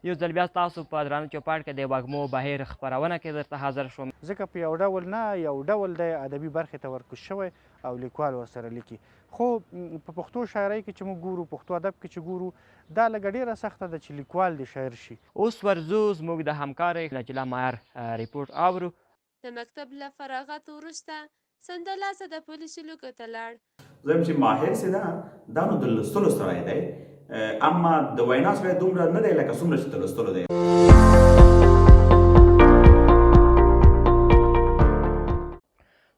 یو ځل بیا ستاسو په درانه چوپاټ کې د وږمو بهیر خپرونه کې درته حاضر شوم. ځکه په یو ډول نه یو ډول دی ادبي برخې ته ورکوز شوی او لیکوال ورسره لیکي. خو په پښتو شاعرۍ کې چې موږ ګورو، پښتو ادب کې چې ګورو، دا لږه ډېره سخته ده چې لیکوال دې شاعر شي. اوس ورځو زموږ د همکارې نجله مایر ریپورټ اورو. د مکتب له فراغت وروسته سمدلاسه د پولیسو لوګو ته لاړ. زه چې ماهر سي دا نو د لوستلو سړی دی، اما د وینا سړی دومره نه دی لکه څومره چې د لوستلو دی.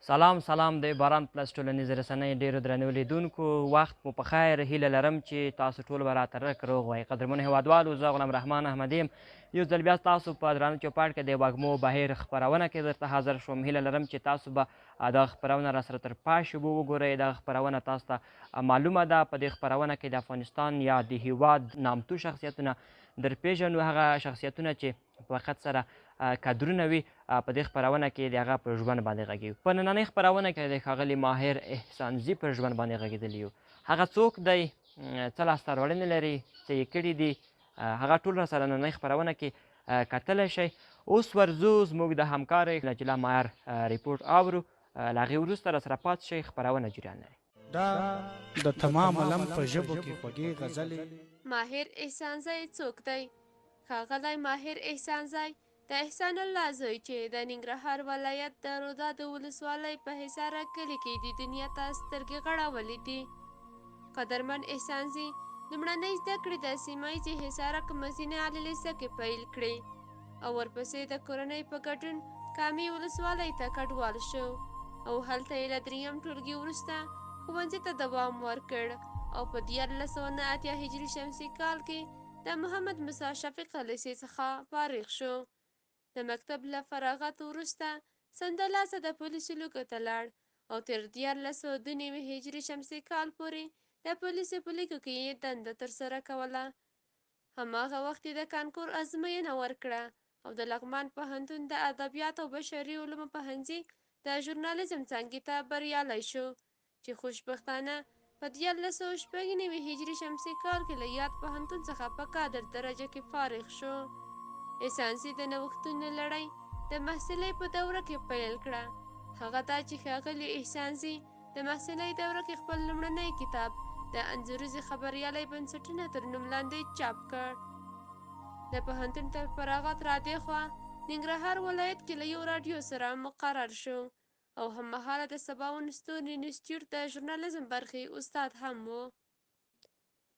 سلام د باران پلس ټولنیزې رسنۍ ډېرو درنو لیدونکو، وخت مو په خیر. هیله لرم چې تاسو ټول به راته رک روغ وئ. قدرمنو هېوادوالو، زه غلام رحمان احمدي یم. یو ځل بیا تاسو په درانه چوپاټ کې د وږمو بهیر خپرونه کې درته حاضر شوم. هیله لرم چې تاسو به دغه خپرونه راسره تر پای شبو وګورئ. دغه خپرونه تاسو ته معلومه ده په دې خپرونه کې د افغانستان یا د هېواد نامتو شخصیتونه درپېژنو، هغه شخصیتونه چې په وقت سره کادرونه وي. په دې خپرونه کې د هغه پر ژوند باندې غږیږو. په نننۍ خپرونه کې د ښاغلي ماهر احسانزي پر ژوند باندې غږېدلي یو. هغه څوک دی، څه لاسته راوړنې لري، څه یې کړي دي، هغه ټول راسره نننۍ خپرونه کې کتلی شئ. اوس ورځو زموږ د همکارې نجله مایر ریپورټ اورو. له هغې وروسته راسره پاتې شئ، خپرونه جریان لري. دا د تمام علم په ژبو کې خوږې غزلې. ماهر احسانزی څوک دی؟ ښاغلی ماهر احسانزی د احسان الله زوی چې د ننګرهار ولایت د روداتو ولسوالۍ په حصاره کلي کې د دنیا ته سترګې غړولې دي. قدرمن احسانزي لومړنۍ زده کړې د سیمه ییزې حصاره کمزینې عالي لیسه کې پیل کړې او ورپسې د کورنۍ په ګډون کامې ولسوالۍ ته کډوال شو او هلته یې له درېیم ټولګي وروسته ښوونځي ته دوام ورکړ او په 1489 هجري شمسي کال کې د محمد موسی شفیق لیسې څخه فارغ شو. د مکتب له فراغت وروسته سمدلاسه د پولیسو لوګو ته لاړ او تر 1492 هجري شمسي کال پورې د پولیسو په لیکو کې یې دنده ترسره کوله. هماغه وخت یې د کانکور ازموینه ورکړه او د لغمان پوهنتون د ادبیات او بشري علومو پوهنځي د ژورنالیزم څانګې ته بریالی شو چې خوشبختانه په 1496 هجري شمسي کال کې له یاد پوهنتون څخه په کادر درجه کې فارغ شو. احسانزي د نوښتونو لړۍ د محصلۍ په دوره کې پیل کړه. هغه دا چې ښاغلي احسانزي د محصلۍ دوره کې خپل لومړنی کتاب د انځوریزې خبریالۍ بنسټونه تر نوم لاندې چاپ کړ. د پوهنتون تر فراغت را دېخوا ننګرهار ولایت کې له یو راډیو سره مقرر شو او هممهاله د سباوون ستوري انسټیټیوټ د ژورنالیزم برخې استاد هم و.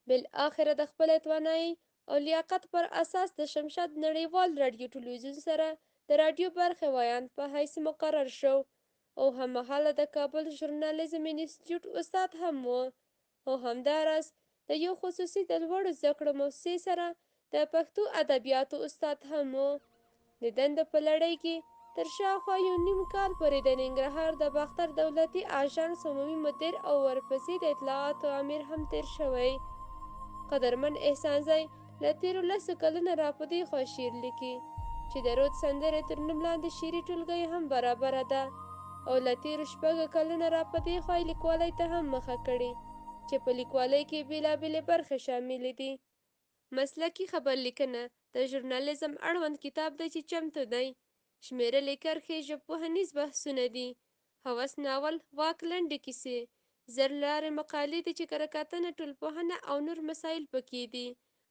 بالاخره د خپلې توانایي او لیاقت پر اساس د شمشاد نړیوال راډیو ټلویزیون سره د راډیو برخې ویاند په حیث مقرر شو او هممهاله د کابل ژورنالیزم انسټیټیوټ استاد هم و او همداراز د یو خصوصي د لوړو زده کړو مؤسسې سره د پښتو ادبیاتو استاد هم و. د دندو په لړۍ کې تر شاوخوا یو نیم کال پورې د ننګرهار د باختر دولتي آژانس عمومي مدیر او ورپسې د اطلاعاتو امیر هم تیر شوی. قدرمن احسانزی له تیرو 10 کلونو را په دې خوا شعر لیکي چې د رود سندرې تر نوم لاندې شعري ټولګۍ هم برابره ده او له تیرو 6 کلونو را په دې خوا لیکوالۍ ته هم مخه کړې چې په لیکوالۍ کې بېلابېلې برخې شاملې دي. مسلکي خبرلیکنه د ژورنالیزم اړوند کتاب دی چې چمتو دی. شمېرلې کرښې ژبپوهنیز بحثونه دي. هوس ناول، واک لنډې کیسې، زرلارې مقالې دي چې کره کتنه، ټولنپوهنه او نور مسایل پکې دي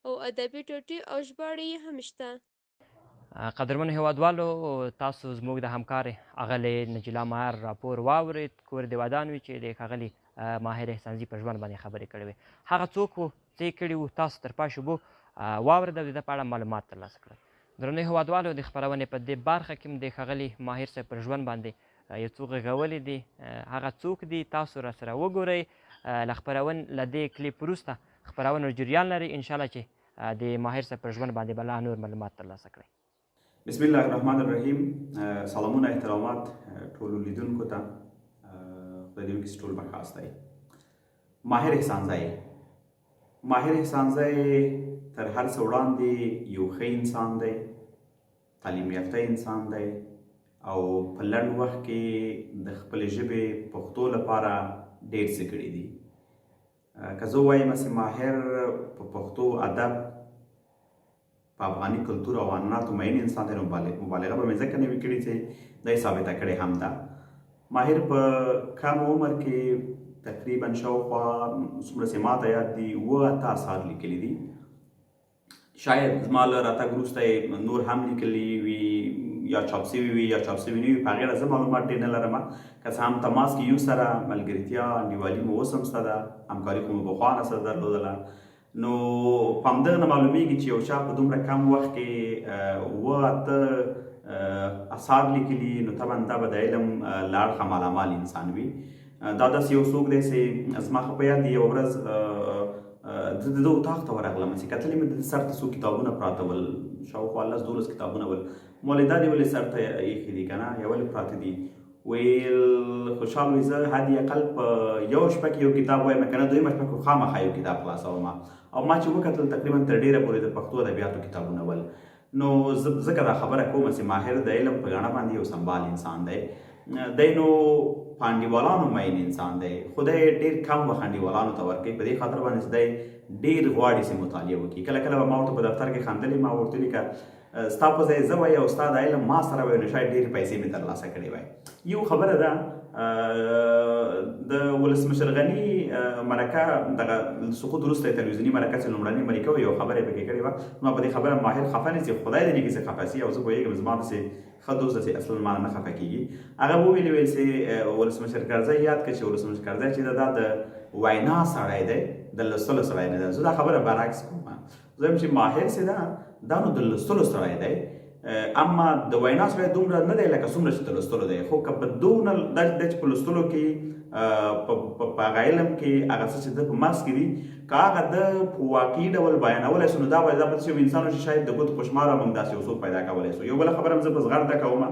او ادبي ټوټې او ژباړې یې هم شته. قدرمنو هېوادوالو، تاسو زموږ د همکارې اغلې نجله مایر راپور واورېد. کور دې ودان وي چې د ښاغلي ماهر احسانزي په ژوند باندې خبرې کړې وې. هغه څوک و، څه یې کړي وو، تاسو تر پای شبو واورېد او د ده په اړه معلومات ترلاسه کړل. درنو هېوادوالو، د خپرونې په دې برخه کې هم د ښاغلي ماهر صاحب پر ژوند باندې یو څو غږولي دي. هغه څوک دي تاسو راسره وګورئ. له خپرونې له دې کلیپ وروسته خپرونه جریان لري. انشاءالله چې د ماهر صاحب پر ژوند باندې به لا نور معلومات ترلاسه کړئ. بسم الله الرحمن الرحیم. سلامونه، احترامات ټولو لیدونکو ته. خدای دې وکړي چې ټول به ښه دی. ماهر احسانزی تر هر څه وړاندې یو ښه انسان دی، تعلیم یافته انسان دی او په لنډ وخت کې د خپلې ژبې پښتو لپاره ډېر څه کړي دي. که زه ووایم چې ماهر په پښتو ادب په افغاني کلتور او عنعناتو مین انسان دی، نو مبالغه به مې ځکه نه وي کړې چې دا یې ثابته کړې هم ده. ماهر په کم عمر کې تقریبا شاوخوا څومره چې ماته یاد دي 7 اثار لیکلي دي. شاید زما له راتګ وروسته نور هم لیکلي وي یا چاپ سوي وي یا چاپ سوي نه وي، په هغې اړه زه معلومات ډېر نه لرم. که څه هم تماس کې یو سره ملګرتیا انډیوالي مو اوس هم شته ده، همکاري خو مو پخوا نه سره درلودله. نو په همدغه نه معلومیږي چې یو چا په دومره کم وخت کې 7 اثار لیکلي، نو طبعا دا به د علم له اړخه مالامال انسان وي. دا داسې یو څوک دی چې زما ښه په یاد دی یوه ورځ د ده اتاق ته ورغلم چې کتلې مې د سر ته څو کتابونه پراته ول، شاوخوا 10-12 کتابونه ول. ما ویل دا دې ولې سر ته ایښي دي که نه، یا ولې پراته دي؟ ویل خوشحال وي زه حدي اقل په یو شپه کې یو کتاب وایم که نه دویمه شپه کې خامخا یو کتاب خلاصوم. او ما چې وکتل تقریبا تر ډېره پورې د پښتو ادبیاتو کتابونه ول. نو ځکه دا خبره کوم چې ماهر د علم په ګاڼه باندې یو سمبال انسان دی. دی نو په انډیوالانو مین انسان دی، خدای ډېر کم وخت انډیوالانو ته ورکوي، په دې خاطر باندې چې دی ډېر غواړي چې مطالعه وکړي. کله کله به ما ورته په دفتر کې خندلې، ما ورته ویلي که ستا په ځای زه وای او ستا د علم ما سره وای نو شاید ډېرې پیسې مې ترلاسه کړې وای. یو خبره ده د ولسمشر غني مرکه دغه سقوط وروسته تلویزیوني مرکه چې لومړنۍ مرکه وه، یو خبره یې پکې کړې وه. ما په دې خبره ماهر خفه نه چې خدای دې نه کړي چې خفه سي، او زه پوهېږم زما داسې ښه دوست ده چې اصلا ما نه خفه کېږي. هغه وویلې ویل چې ولسمشر کرزی یاد کړه چې ولسمشر کرزی چې دا د وینا سړی دی، د لوستلو سړی نه دی. زه دا خبره برعکس کوم، زه وایم چې ماهر چې ده دا نو د لوستلو سړی دی، اما د وینا سړی دومره نه دی لکه څومره چې د لوستلو دی. خو که په دونه دا چې په لوستلو کې په هغه علم کې هغه څه چې ده په مغز کې دي که هغه ده په واقعي ډول بیانولی سو، نو دا به داسې یو انسان شي شاید د ګوتو په شمار به موږ داسې یو څوک پیدا کولی سو. یو بله خبره هم زه په زغرده کوم،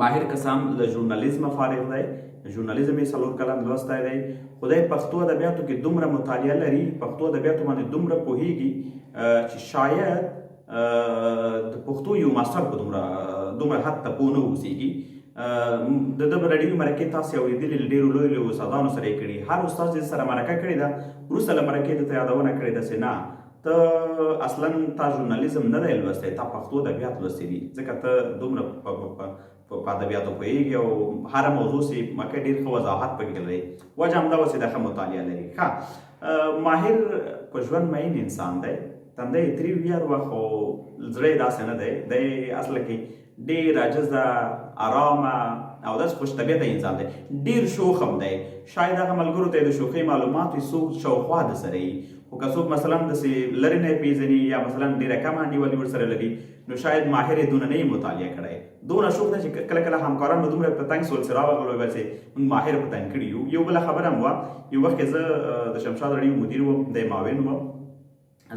ماهر قسم له ژورنالیزمه فارغ دی، ژورنالیزم یې 4 کلن لوستی دی. خدای پښتو ادبیاتو کې دومره مطالعه لري، پښتو ادبیاتو باندې دومره پوهېږي چې شاید د پښتو یو ماستر په دومره حد ته پوه نه اوسېږي. د ده به راډیوي مرکې تاسې اورېدلې، له ډېرو لویو استادانو سره یې کړي. هر استاد چې سره مرکه کړې ده وروسته له مرکې درته یادونه کړې ده چې نه ته اصلا تا ژورنالیزم نه دی لوستی، تا پښتو ادبیات لوستي دي، ځکه ته دومره په ادبیاتو پوهېږي او هره موضوع چې مکه ډېر ښه وضاحت پکې لري. وجه همدا وه چې دا ښه مطالعه لري. ښه ماهر په ژوند مین انسان دی، تنده یې تریو وي هر وخت، خو زړه یې داسې نه دی. دی اصله کې ډېر عاجزه، ارامه او داسې خوش طبیعته انسان دی. ډېر شوخ هم دی، شاید هغه ملګرو ته یې د شوخۍ معلومات وي څوک شاوخوا د سره وي، خو که څوک مثلا داسې لرې نه یې پېژني یا مثلا ډېره کمه انډیوالي ورسره لري، نو شاید ماهر یې دونه نه یې مطالعه کړی. دونه شوخ دی چې کله کله همکاران به دومره په تنګ سول چې راوغلو ویل چې موږ ماهر په تنګ کړي یو. یو بله خبره هم وه، یو وخت کې زه د شمشاد راډیو مدیر وم، دی معاون وم.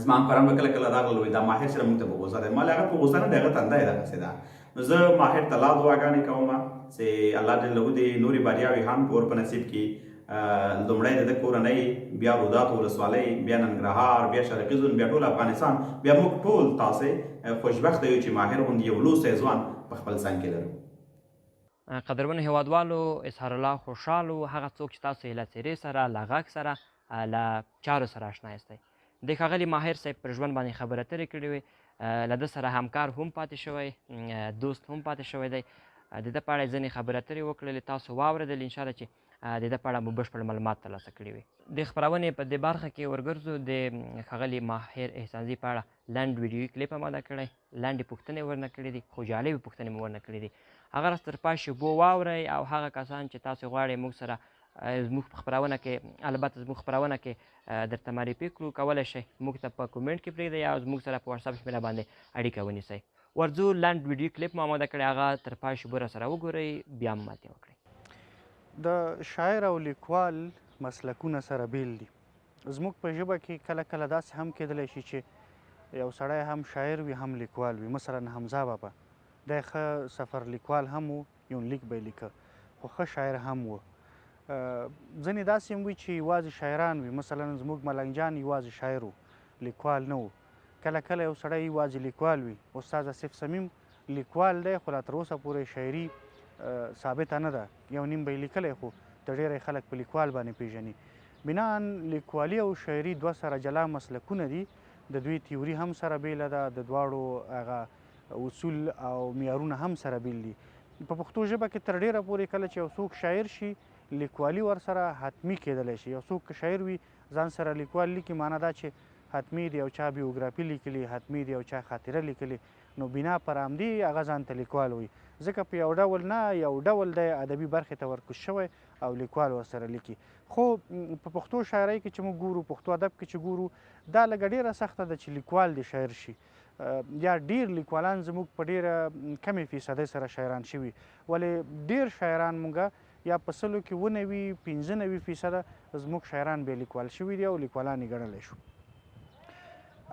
زما همکاران به کله کله راغلل وایي دا ماهر سره موږ ته په غوسه دی. ما هغه په غوسه نه دی، هغه تنده یې دغسې ده. نو زه ماهر ته لا دعاګانې کوم چې الله جل له دې نورې باریاوې هم په ور په نصیب کړي. لومړی د ده کورنۍ، بیا روداتو ولسوالۍ، بیا ننګرهار، بیا شرقي زون، بیا ټول افغانستان، بیا موږ ټول تاسې خوشبخته یو چې ماهر غوندې یو لوستی ځوان په خپل څنګ کې لرو. قدرمنو هیوادوالو، اظهار الله خوشحال و، هغه څوک چې تاسو یې له څېرې سره، له غږ سره، له چارو سره اشنا یاستئ. د ښاغلي ماهر صاحب پر ژوند باندې خبرې اترې کړې وې، له ده سره همکار هم پاتې شوی، دوست هم پاتې شوی دی. د ده په اړه یې ځینې خبرې اترې وکړلې، تاسو واورېدل. انشاءالله چې د ده په اړه مو بشپړ معلومات ترلاسه کړي وي. د خپرونې په دې برخه کې ورګرځو، د ښاغلي ماهر احسانزي په اړه لنډ ویډیوي کلیپ اماده کړی، لنډې پوښتنې ورنه کړې دي، خو جالبې پوښتنې مو ورنه کړې دي. هغه راز تر پای شیبو واورئ، او هغه کسان چې تاسو غواړئ موږ سره زموږ په خپرونه کې، البته زموږ خپرونه کې درته معرفي کړو، کولی شئ موږ ته په کومنټ کې پرېږدئ یا زموږ سره په وټساپ شمېره باندې اړیکه ونیسئ. ورځو لنډ ویډیو کلیپ مو اماده کړی، هغه تر پای شیبو راسره وګورئ، بیا هم ماتې وکړئ. د شاعر او لیکوال مسلکونه سره بیل دي. زموږ په ژبه کې کله کله داسې هم کېدلی شي چې یو سړی هم شاعر وي هم لیکوال وي. مثلا حمزه بابا دی ښه سفر لیکوال هم و، یو لیک به یې لیکه، خو ښه شاعر هم و. ځینې داسې هم وي چې یوازې شاعران وي. مثلا زموږ ملنګ جان یوازې شاعر و، لیکوال نه و. کله کله یو سړی یوازې لیکوال وي. استاد آصف صمیم لیکوال دی، خو لا تر اوسه پورې شاعري ثابته نه ده. یو نیم به یې لیکلی، خو د ډېری خلک په لیکوال باندې پېژني. بناً لیکوالي او شاعري دوه سره جلا مسلکونه دي، د دوی تیوري هم سره بیله ده، د دواړو هغه اصول او معیارونه هم سره بیل دي. په پښتو ژبه کې تر ډیره پورې کله چې یو څوک شاعر شي لیکوالي ورسره حتمي کیدلی شي. یو څوک که شاعر وي ځان سره لیکوال لیکي، معنا دا چې حتمي د یو چا بیوګرافي لیکلي، حتمي د یو چا خاطره لیکلي، نو بنا پر همدې هغه ځان ته لیکوال وي. ځکه په یو ډول نه یو ډول دی ادبي برخې ته ورکوز شوی او لیکوال ورسره لیکي. خو په پښتو شاعرۍ کې چې موږ ګورو، پښتو ادب کې چې ګورو، دا لږه ډیره سخته ده چې لیکوال دې شاعر شي. یا ډیر لیکوالان زموږ په ډیره کمې فیصدۍ سره شاعران شوي، ولې ډیر شاعران موږ یا په سلو کې 95% زموږ شاعران بیا لیکوال شوي دي او لیکوالان یې ګڼلی شو.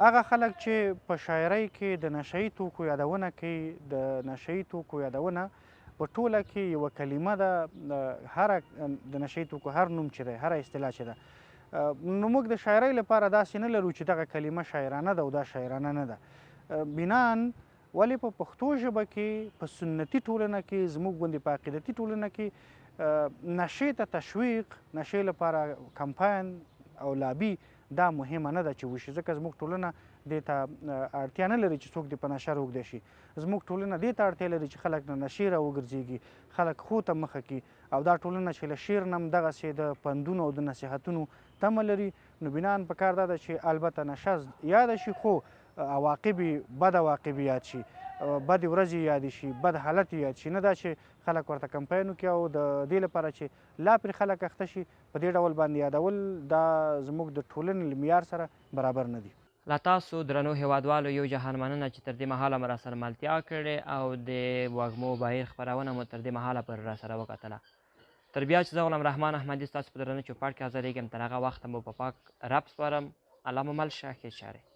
هغه خلک چې په شاعرۍ کې د نشهیي توکو یادونه کوي، د نشهیي توکو یادونه په ټوله کې یوه کلمه ده، هره د نشهیي توکو هر نوم چې دی، هره اصطلاح چې ده، نو موږ د شاعرۍ لپاره داسې نه لرو چې دغه کلمه شاعرانه ده او دا شاعرانه نه ده. بنان ولې په پښتو ژبه کې په سنتي ټولنه کې زموږ غوندې په عقیدتي ټولنه کې نشې ته تشویق، نشې لپاره کمپاین او لابي دا مهمه نه ده چې وشي، ځکه زموږ ټولنه دې ته اړتیا نه لري چې څوک دې په نشه روږدی شي. زموږ ټولنه دې ته اړتیا لري چې خلک نه نشې راوګرځېږي، خلک ښو ته مخه کړي، او دا ټولنه چې له شعر نه هم دغسې د پندونو او د نصیحتونو تمه لري، نو بنان په کار دا ده چې البته نشه یاده شي، خو عواقب بد عواقب یاد شي، بد ورځې یاد شي، بد حالت یاد شي، نه دا چې خلک ورته کمپاین وکړي او د دې لپاره چې لا پرې خلک اخته شي په دې ډول باندې یادول، دا زموږ د ټولنې له معیار سره برابر نه دي. له تاسو درنو هیوادوالو یو جهان مننه چې تر دې مهاله مو راسره ملتیا کړې او د وږمو بهیر خپرونه مو تر دې مهاله پورې راسره وکتله. تر بیا چې زه غلام رحمان احمدي ستاسو په درانه چوپړ کې حاضرېږم، تر هغه وخته مو په پاک رب سپارم. الله مو مل شه، ښې چارې.